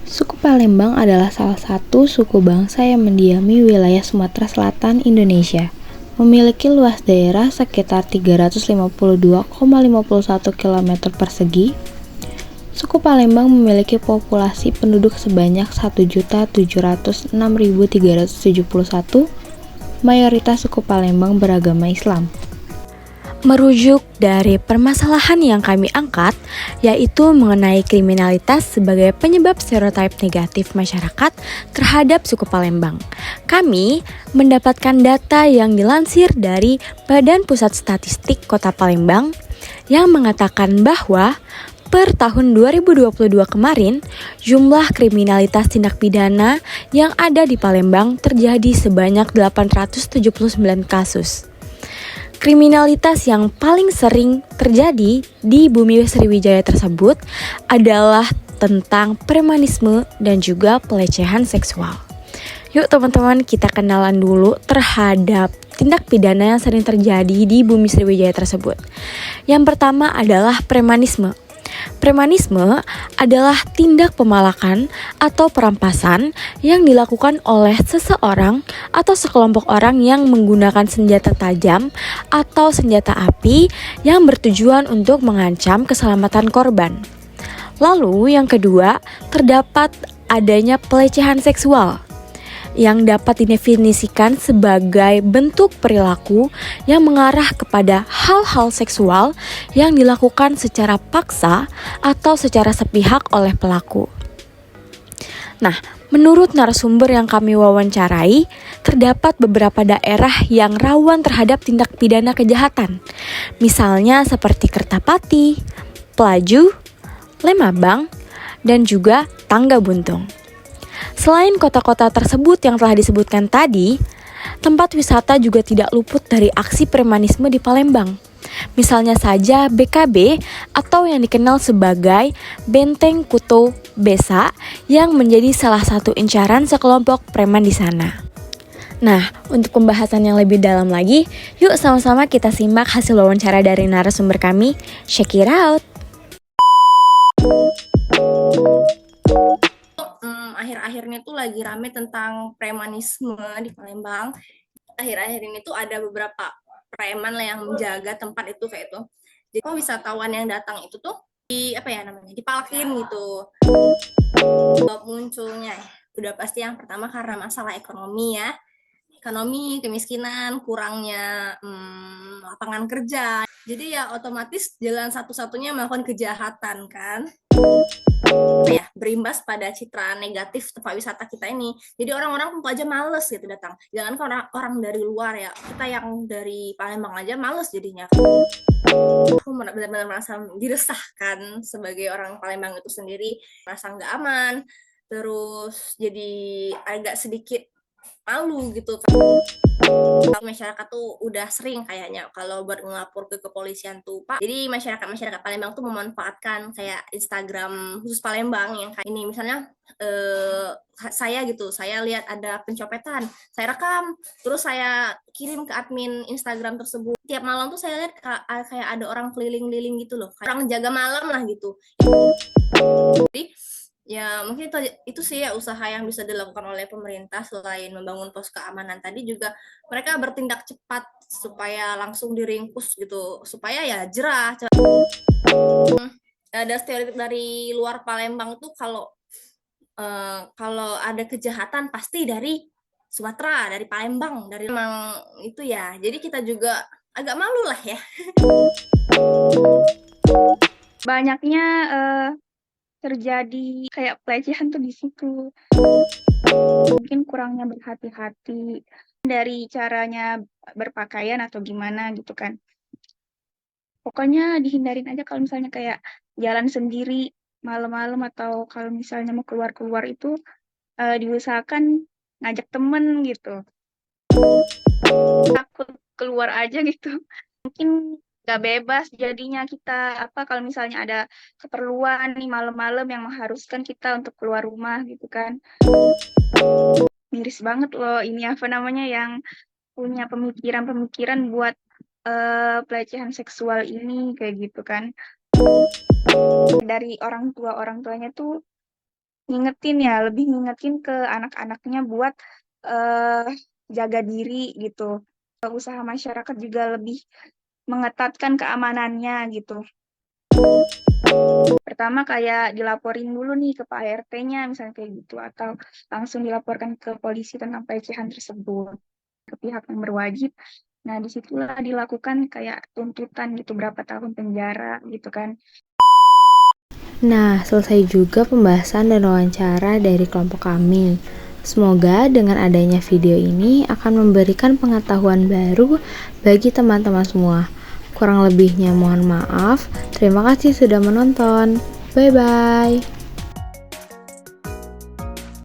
Suku Palembang adalah salah satu suku bangsa yang mendiami wilayah Sumatera Selatan, Indonesia. Memiliki luas daerah sekitar 352,51 km persegi. Suku Palembang memiliki populasi penduduk sebanyak 1.706.371. Mayoritas suku Palembang beragama Islam. Merujuk dari permasalahan yang kami angkat, yaitu mengenai kriminalitas sebagai penyebab stereotip negatif masyarakat terhadap suku Palembang. Kami mendapatkan data yang dilansir dari Badan Pusat Statistik Kota Palembang yang mengatakan bahwa per tahun 2022 kemarin, jumlah kriminalitas tindak pidana yang ada di Palembang terjadi sebanyak 879 kasus. Kriminalitas yang paling sering terjadi di bumi Sriwijaya tersebut adalah tentang premanisme dan juga pelecehan seksual. Yuk teman-teman, kita kenalan dulu terhadap tindak pidana yang sering terjadi di bumi Sriwijaya tersebut. Yang pertama adalah premanisme. Premanisme adalah tindak pemalakan atau perampasan yang dilakukan oleh seseorang atau sekelompok orang yang menggunakan senjata tajam atau senjata api yang bertujuan untuk mengancam keselamatan korban. Lalu yang kedua, terdapat adanya pelecehan seksual yang dapat didefinisikan sebagai bentuk perilaku yang mengarah kepada hal-hal seksual yang dilakukan secara paksa atau secara sepihak oleh pelaku. Nah, menurut narasumber yang kami wawancarai, terdapat beberapa daerah yang rawan terhadap tindak pidana kejahatan. Misalnya seperti Kertapati, Pelaju, Lemabang, dan juga Tangga Buntung. Selain kota-kota tersebut yang telah disebutkan tadi, tempat wisata juga tidak luput dari aksi premanisme di Palembang. Misalnya saja BKB atau yang dikenal sebagai Benteng Kuto Besa yang menjadi salah satu incaran sekelompok preman di sana. Nah, untuk pembahasan yang lebih dalam lagi, yuk sama-sama kita simak hasil wawancara dari narasumber kami. Check it out! Akhir-akhir ini tuh lagi rame tentang premanisme di Palembang. Akhir-akhir ini tuh ada beberapa preman lah yang menjaga tempat itu kayak itu. Jadi wisatawan yang datang itu tuh dipalkin gitu. Munculnya udah pasti yang pertama karena masalah ekonomi ya. Ekonomi, kemiskinan, kurangnya lapangan kerja. Jadi ya otomatis jalan satu-satunya melakukan kejahatan kan. Berimbas pada citra negatif tempat wisata kita ini. Jadi orang-orang tentu aja males gitu datang. Jangan orang dari luar ya, kita yang dari Palembang aja males jadinya. Aku benar-benar merasa diresahkan sebagai orang Palembang itu sendiri, merasa nggak aman, terus jadi agak sedikit malu gitu. Masyarakat tuh udah sering kayaknya kalau buat ngelapor ke kepolisian tuh Pak. Jadi masyarakat Palembang tuh memanfaatkan kayak Instagram khusus Palembang yang kayak ini misalnya saya lihat ada pencopetan, saya rekam, terus saya kirim ke admin Instagram tersebut. Tiap malam tuh saya lihat kayak ada orang keliling-keliling gitu loh, kayak orang jaga malam lah gitu. Jadi ya mungkin itu sih ya usaha yang bisa dilakukan oleh pemerintah. Selain membangun pos keamanan tadi juga mereka bertindak cepat supaya langsung diringkus gitu, supaya ya jerah. Ada stereotip dari luar Palembang tuh kalau ada kejahatan pasti dari Sumatera, dari Palembang, dari memang itu ya. Jadi kita juga agak malu lah ya. Banyaknya terjadi kayak pelecehan tuh di situ. Mungkin kurangnya berhati-hati dari caranya berpakaian atau gimana gitu kan. Pokoknya dihindarin aja kalau misalnya kayak jalan sendiri malam-malam atau kalau misalnya mau keluar-keluar itu diusahakan ngajak temen gitu. Takut keluar aja gitu. Mungkin nggak bebas jadinya kita kalau misalnya ada keperluan nih malam-malam yang mengharuskan kita untuk keluar rumah gitu kan. Miris banget loh ini yang punya pemikiran-pemikiran buat pelecehan seksual ini kayak gitu kan. Dari orang tuanya tuh lebih ngingetin ke anak-anaknya buat jaga diri gitu. Usaha masyarakat juga lebih mengetatkan keamanannya gitu. Pertama kayak dilaporin dulu nih ke Pak RT-nya misalnya kayak gitu, atau langsung dilaporkan ke polisi tentang pelecehan tersebut ke pihak yang berwajib. Nah, disitulah dilakukan kayak tuntutan gitu, berapa tahun penjara gitu kan. Nah, selesai juga pembahasan dan wawancara dari kelompok kami. Semoga dengan adanya video ini akan memberikan pengetahuan baru bagi teman-teman semua. Kurang lebihnya mohon maaf. Terima kasih sudah menonton. Bye-bye.